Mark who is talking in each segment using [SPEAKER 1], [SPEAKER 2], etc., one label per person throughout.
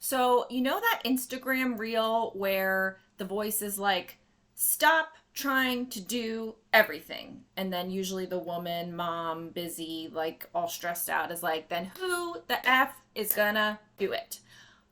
[SPEAKER 1] So, you know that Instagram reel where the voice is like, stop trying to do everything. And then usually the woman, mom, busy, like all stressed out is like, then who the F is gonna do it?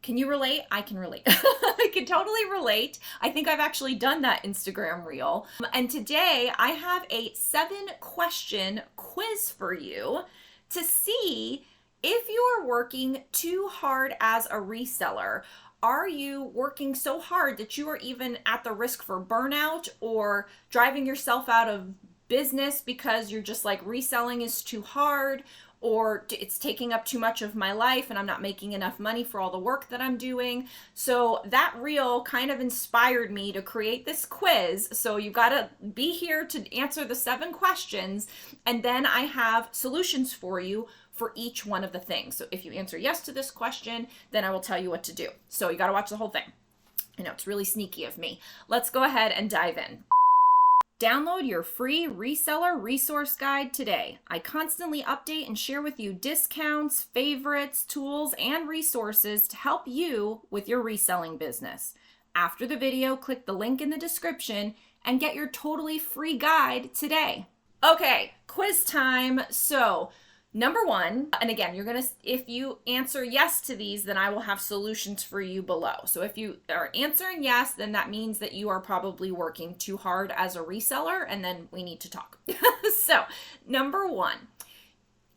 [SPEAKER 1] Can you relate? I can relate. I can totally relate. I think I've actually done that Instagram reel. And today I have a 7-question quiz for you to see if you are working too hard as a reseller. Are you working so hard that you are even at the risk for burnout or driving yourself out of business because you're just like, reselling is too hard, or it's taking up too much of my life and I'm not making enough money for all the work that I'm doing? So that reel kind of inspired me to create this quiz. So you got to be here to answer the 7 questions, and then I have solutions for you for each one of the things. So if you answer yes to this question, then I will tell you what to do. So you got to watch the whole thing. I know it's really sneaky of me. Let's go ahead and dive in. Download your free reseller resource guide today. I constantly update and share with you discounts, favorites, tools, and resources to help you with your reselling business. After the video, click the link in the description and get your totally free guide today. Okay, quiz time. So, number 1, and again, if you answer yes to these, then I will have solutions for you below. So if you are answering yes, then that means that you are probably working too hard as a reseller, and then we need to talk. So number 1,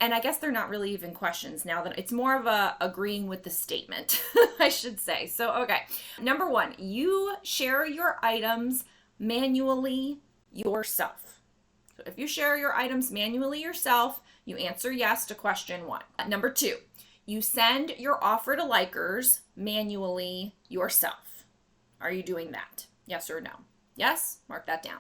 [SPEAKER 1] and I guess they're not really even questions now, that it's more of a agreeing with the statement, I should say. So, okay. Number 1, you share your items manually yourself. So if you share your items manually yourself, you answer yes to question 1. Number 2, you send your offer to likers manually yourself. Are you doing that? Yes or no? Yes? Mark that down.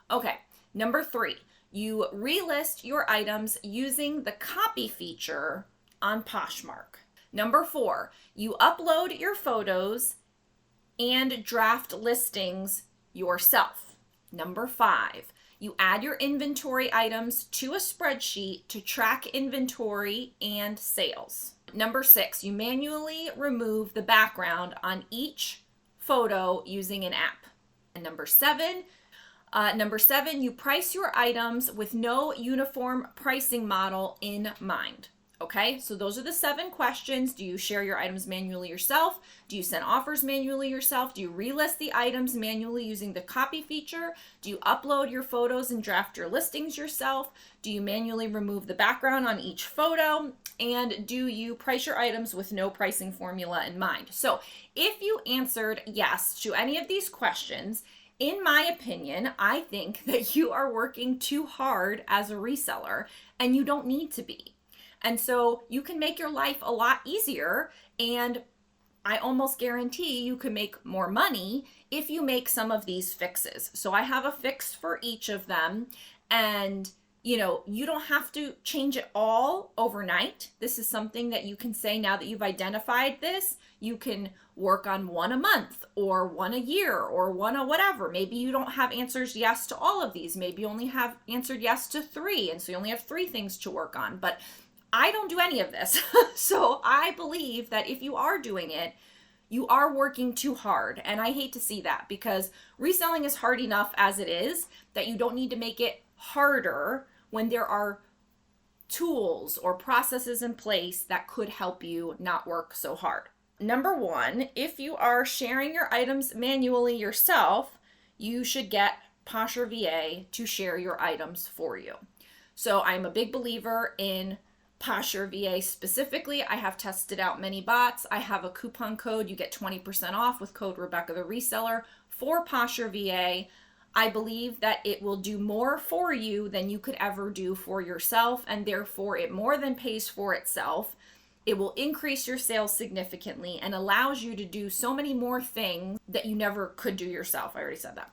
[SPEAKER 1] Okay. Number 3, you relist your items using the copy feature on Poshmark. Number 4, you upload your photos and draft listings yourself. Number 5, you add your inventory items to a spreadsheet to track inventory and sales. Number 6, you manually remove the background on each photo using an app. And number 7, you price your items with no uniform pricing model in mind. Okay, so those are the 7 questions. Do you share your items manually yourself? Do you send offers manually yourself? Do you relist the items manually using the copy feature? Do you upload your photos and draft your listings yourself? Do you manually remove the background on each photo? And do you price your items with no pricing formula in mind? So if you answered yes to any of these questions, in my opinion, I think that you are working too hard as a reseller, and you don't need to be. And so you can make your life a lot easier, and I almost guarantee you can make more money if you make some of these fixes. So I have a fix for each of them, and you don't have to change it all overnight. This is something that you can say, now that you've identified this, you can work on 1 a month or 1 a year or 1 a whatever. Maybe you don't have answers yes to all of these. Maybe you only have answered yes to 3, and so you only have 3 things to work on. But I don't do any of this. So I believe that if you are doing it, you are working too hard. And I hate to see that, because reselling is hard enough as it is, that you don't need to make it harder when there are tools or processes in place that could help you not work so hard. Number 1, if you are sharing your items manually yourself, you should get Posher VA to share your items for you. So I'm a big believer in Posher VA specifically. I have tested out many bots. I have a coupon code. You get 20% off with code Rebecca the Reseller for Posher VA. I believe that it will do more for you than you could ever do for yourself, and therefore it more than pays for itself. It will increase your sales significantly and allows you to do so many more things that you never could do yourself. I already said that.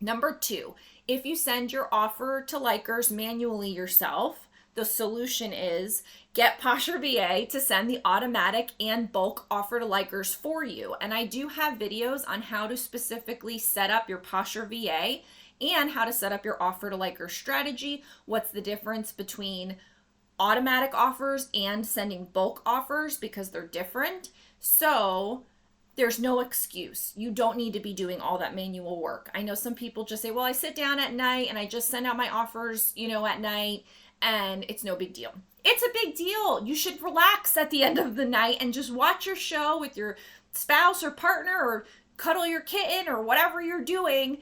[SPEAKER 1] Number 2, if you send your offer to likers manually yourself, the solution is get Posher VA to send the automatic and bulk offer to likers for you. And I do have videos on how to specifically set up your Posher VA and how to set up your offer to likers strategy. What's the difference between automatic offers and sending bulk offers, because they're different. So there's no excuse. You don't need to be doing all that manual work. I know some people just say, well, I sit down at night and I just send out my offers, at night, and it's no big deal. It's a big deal. You should relax at the end of the night and just watch your show with your spouse or partner, or cuddle your kitten, or whatever you're doing.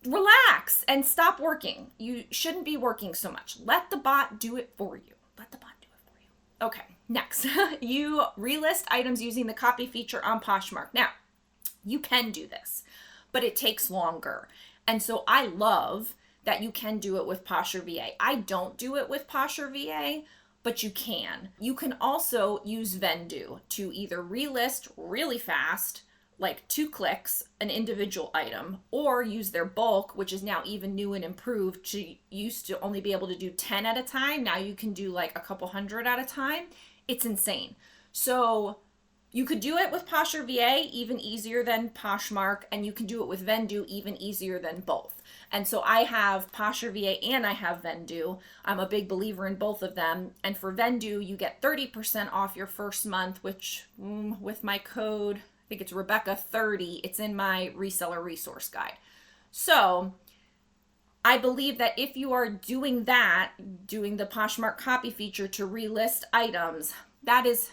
[SPEAKER 1] Relax and stop working. You shouldn't be working so much. Let the bot do it for you. Let the bot do it for you. Okay, next. You relist items using the copy feature on Poshmark. Now, you can do this, but it takes longer. And so I love that you can do it with Posher VA. I don't do it with Posher VA, but you can. You can also use Vendoo to either relist really fast, like 2 clicks, an individual item, or use their bulk, which is now even new and improved. She used to only be able to do 10 at a time. Now you can do like a couple hundred at a time. It's insane. So you could do it with Posher VA, even easier than Poshmark, and you can do it with Vendoo, even easier than both. And so I have Posher VA and I have Vendoo. I'm a big believer in both of them. And for Vendoo, you get 30% off your first month, which with my code, I think it's Rebecca30. It's in my reseller resource guide. So I believe that if you are doing the Poshmark copy feature to relist items, that is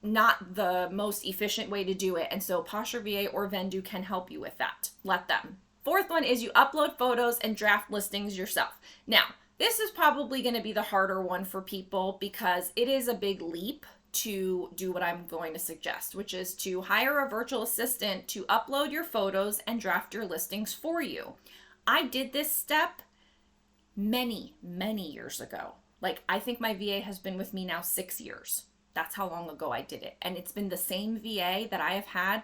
[SPEAKER 1] not the most efficient way to do it. And so Posher VA or Vendoo can help you with that. Let them. Fourth one is you upload photos and draft listings yourself. Now, this is probably going to be the harder one for people because it is a big leap to do what I'm going to suggest, which is to hire a virtual assistant to upload your photos and draft your listings for you. I did this step many, many years ago. Like, I think my VA has been with me now 6 years. That's how long ago I did it. And it's been the same VA that I have had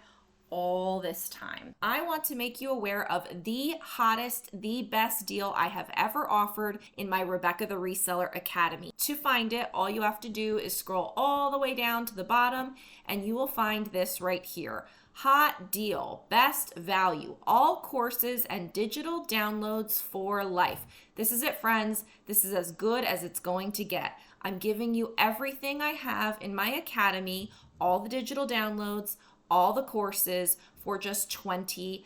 [SPEAKER 1] all this time. I want to make you aware of the hottest, the best deal I have ever offered in my Rebecca the Reseller Academy. To find it, all you have to do is scroll all the way down to the bottom and you will find this right here. Hot deal, best value, all courses and digital downloads for life. This is it, friends. This is as good as it's going to get. I'm giving you everything I have in my academy, all the digital downloads, all the courses for just $20.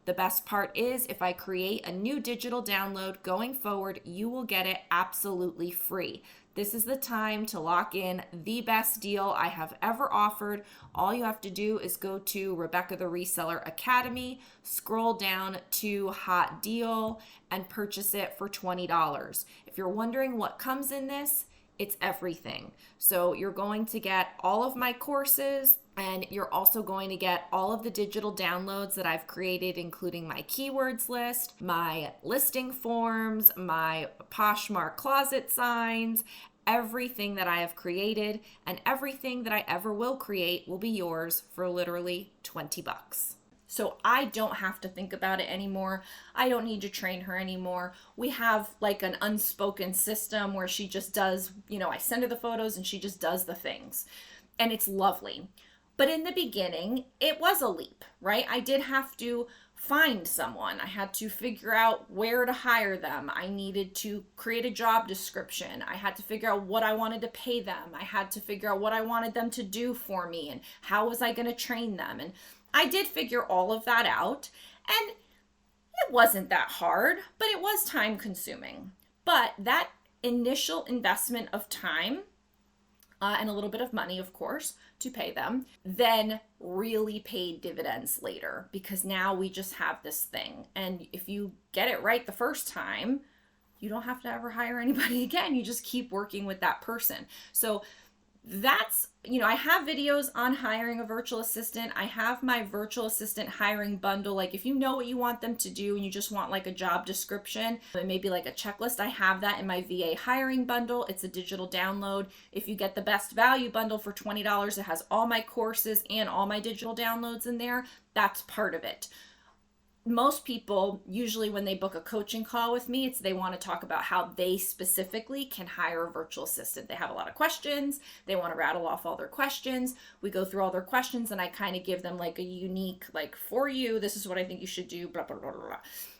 [SPEAKER 1] The best part is if I create a new digital download going forward, you will get it absolutely free. This is the time to lock in the best deal I have ever offered. All you have to do is go to Rebecca the Reseller Academy, scroll down to Hot Deal, and purchase it for $20. If you're wondering what comes in this, it's everything. So you're going to get all of my courses, and you're also going to get all of the digital downloads that I've created, including my keywords list, my listing forms, my Poshmark closet signs. Everything that I have created and everything that I ever will create will be yours for literally $20. So I don't have to think about it anymore. I don't need to train her anymore. We have like an unspoken system where she just does, I send her the photos and she just does the things. And it's lovely. But in the beginning, it was a leap, right? I did have to find someone. I had to figure out where to hire them. I needed to create a job description. I had to figure out what I wanted to pay them. I had to figure out what I wanted them to do for me and how was I going to train them. And I did figure all of that out, and it wasn't that hard, but it was time consuming. But that initial investment of time and a little bit of money, of course, to pay them, then really paid dividends later, because now we just have this thing. And if you get it right the first time, you don't have to ever hire anybody again. You just keep working with that person. So that's, I have videos on hiring a virtual assistant. I have my virtual assistant hiring bundle. Like if you know what you want them to do and you just want like a job description and maybe like a checklist, I have that in my VA hiring bundle. It's a digital download. If you get the best value bundle for $20, it has all my courses and all my digital downloads in there. That's part of it. Most people, usually when they book a coaching call with me, they want to talk about how they specifically can hire a virtual assistant. They have a lot of questions. They want to rattle off all their questions. We go through all their questions and I kind of give them like a unique, like for you, this is what I think you should do, blah, blah, blah, blah.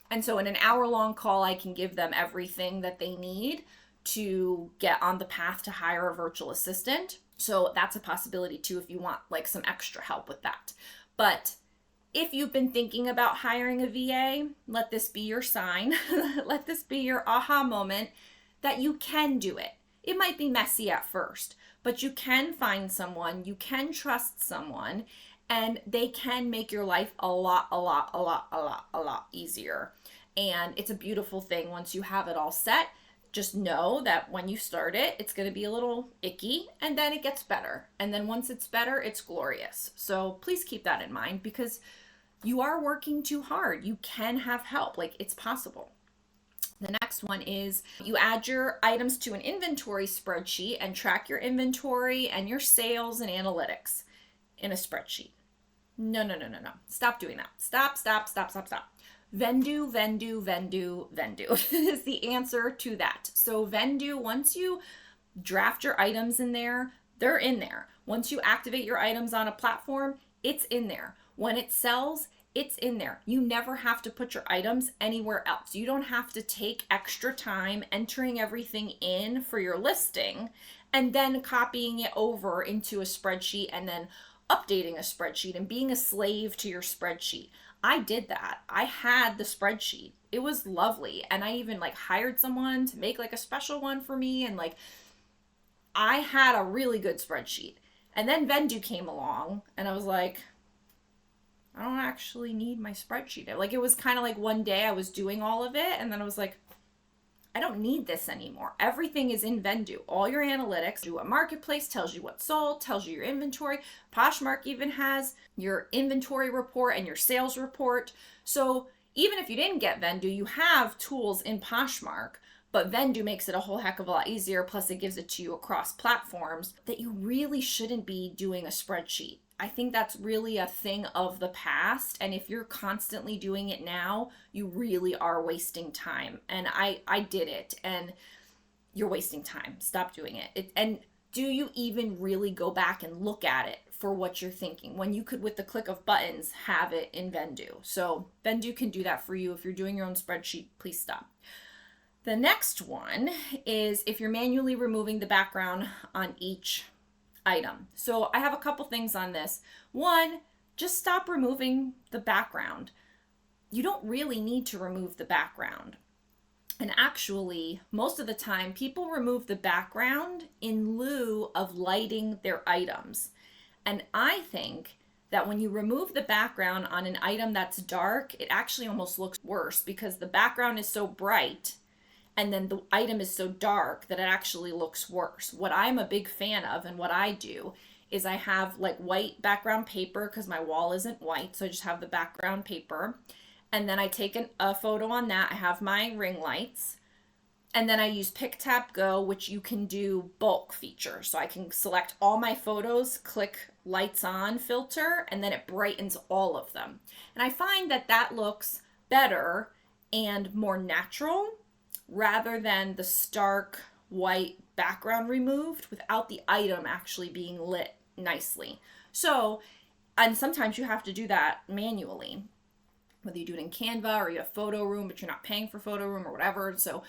[SPEAKER 1] And so in an hour-long call, I can give them everything that they need to get on the path to hire a virtual assistant. So that's a possibility too if you want like some extra help with that. But if you've been thinking about hiring a VA, let this be your sign. Let this be your aha moment that you can do it. It might be messy at first, but you can find someone, you can trust someone, and they can make your life a lot easier. And it's a beautiful thing once you have it all set. Just know that when you start it, it's going to be a little icky, and then it gets better. And then once it's better, it's glorious. So please keep that in mind, because you are working too hard. You can have help. Like, it's possible. The next one is you add your items to an inventory spreadsheet and track your inventory and your sales and analytics in a spreadsheet. No. Stop doing that. Stop. Vendoo is the answer to that. So Vendoo, once you draft your items in there, they're in there. Once you activate your items on a platform, it's in there. When it sells, it's in there. You never have to put your items anywhere else. You don't have to take extra time entering everything in for your listing and then copying it over into a spreadsheet and then updating a spreadsheet and being a slave to your spreadsheet. I did that. I had the spreadsheet. It was lovely. And I even like hired someone to make like a special one for me. And like, I had a really good spreadsheet. And then Vendoo came along and I was like, I don't actually need my spreadsheet. Like, it was kind of like one day I was doing all of it and then I was like, I don't need this anymore. Everything is in Vendoo. All your analytics, do a marketplace, tells you what sold, tells you your inventory. Poshmark even has your inventory report and your sales report. So even if you didn't get Vendoo, you have tools in Poshmark, but Vendoo makes it a whole heck of a lot easier. Plus it gives it to you across platforms that you really shouldn't be doing a spreadsheet. I think that's really a thing of the past. And if you're constantly doing it now, you really are wasting time. And I did it, and you're wasting time. Stop doing it. And do you even really go back and look at it for what you're thinking when you could, with the click of buttons, have it in Vendoo? So Vendoo can do that for you. If you're doing your own spreadsheet, please stop. The next one is if you're manually removing the background on each item. So I have a couple things on this. One, just stop removing the background. You don't really need to remove the background. And actually, most of the time, people remove the background in lieu of lighting their items. And I think that when you remove the background on an item that's dark, it actually almost looks worse because the background is so bright and then the item is so dark that it actually looks worse. What I'm a big fan of and what I do is I have like white background paper because my wall isn't white, so I just have the background paper. And then I take a photo on that. I have my ring lights. And then I use Pick Tap Go, which you can do bulk feature. So I can select all my photos, click lights on filter, and then it brightens all of them. And I find that that looks better and more natural rather than the stark white background removed without the item actually being lit nicely. So, and sometimes you have to do that manually, whether you do it in Canva or you have photo room, but you're not paying for photo room or whatever. So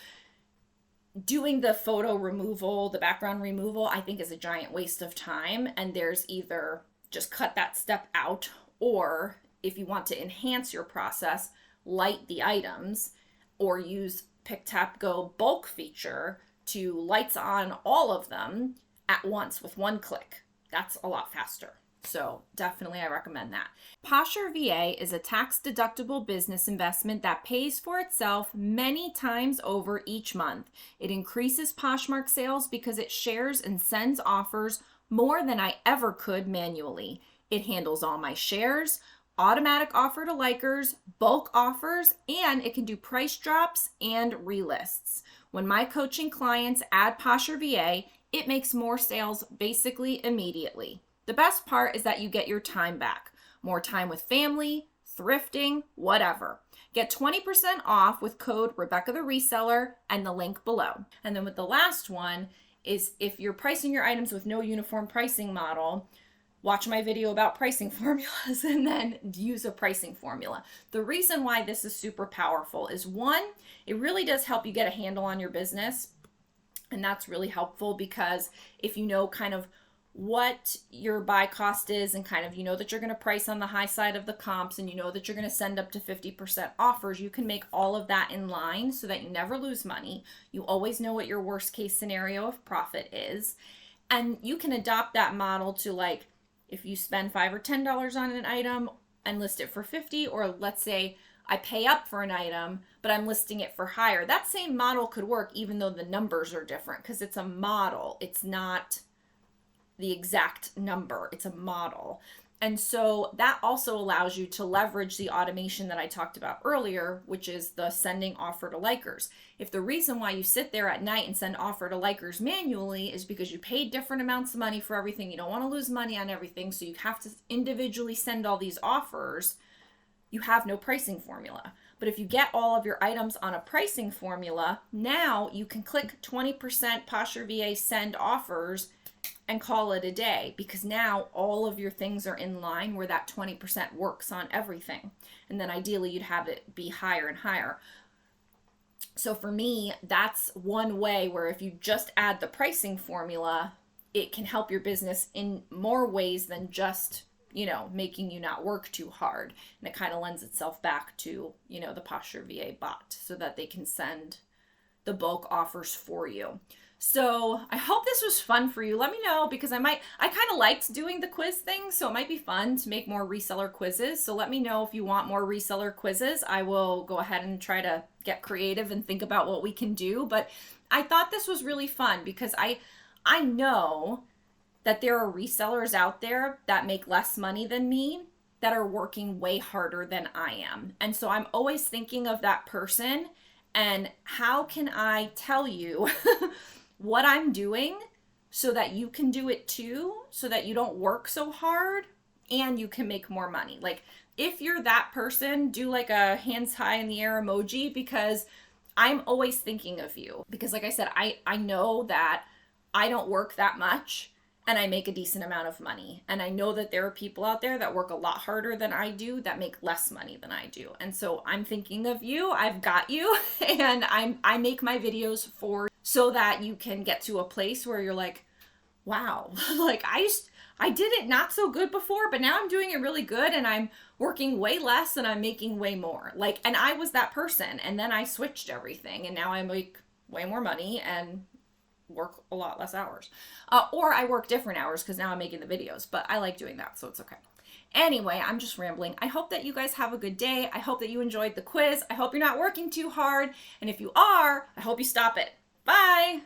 [SPEAKER 1] doing the photo removal, the background removal, I think is a giant waste of time. And there's either just cut that step out, or if you want to enhance your process, light the items, or use Pick Tap Go bulk feature to lights on all of them at once with one click. That's a lot faster. So definitely I recommend that. Posher VA is a tax-deductible business investment that pays for itself many times over each month. It increases Poshmark sales because it shares and sends offers more than I ever could manually. It handles all my shares, automatic offer to likers, bulk offers, and it can do price drops and relists. When my coaching clients add Posher VA, it makes more sales basically immediately. The best part is that you get your time back. More time with family, thrifting, whatever. Get 20% off with code Rebecca the Reseller and the link below. And then with the last one is if you're pricing your items with no uniform pricing model, watch my video about pricing formulas and then use a pricing formula. The reason why this is super powerful is one, it really does help you get a handle on your business. And that's really helpful because if you know kind of what your buy cost is and kind of you know that you're going to price on the high side of the comps and you know that you're going to send up to 50% offers, you can make all of that in line so that you never lose money. You always know what your worst case scenario of profit is. And you can adopt that model to, like, if you spend $5 or $10 on an item and list it for 50, or let's say I pay up for an item, but I'm listing it for higher. That same model could work even though the numbers are different because it's a model. It's not the exact number, it's a model. And so that also allows you to leverage the automation that I talked about earlier, which is the sending offer to likers. If the reason why you sit there at night and send offer to likers manually is because you paid different amounts of money for everything, you don't want to lose money on everything, so you have to individually send all these offers, you have no pricing formula. But if you get all of your items on a pricing formula, now you can click 20% Posture VA send offers and call it a day, because now all of your things are in line where that 20% works on everything. And then ideally you'd have it be higher and higher. So for me, that's one way where if you just add the pricing formula, it can help your business in more ways than just, making you not work too hard. And it kind of lends itself back to, the Posture VA bot so that they can send the bulk offers for you. So I hope this was fun for you. Let me know, because I kind of liked doing the quiz thing, so it might be fun to make more reseller quizzes. So let me know if you want more reseller quizzes. I will go ahead and try to get creative and think about what we can do. But I thought this was really fun because I know that there are resellers out there that make less money than me that are working way harder than I am. And so I'm always thinking of that person and how can I tell you what I'm doing so that you can do it too, so that you don't work so hard and you can make more money. Like, if you're that person, do like a hands high in the air emoji, because I'm always thinking of you. Because like I said, I know that I don't work that much and I make a decent amount of money. And I know that there are people out there that work a lot harder than I do that make less money than I do. And so I'm thinking of you, I've got you, and I make my videos so that you can get to a place where you're like, wow, like I did it not so good before, but now I'm doing it really good and I'm working way less and I'm making way more. Like, and I was that person, and then I switched everything and now I make way more money and work a lot less hours. Or I work different hours because now I'm making the videos, but I like doing that, so it's okay. Anyway, I'm just rambling. I hope that you guys have a good day. I hope that you enjoyed the quiz. I hope you're not working too hard. And if you are, I hope you stop it. Bye.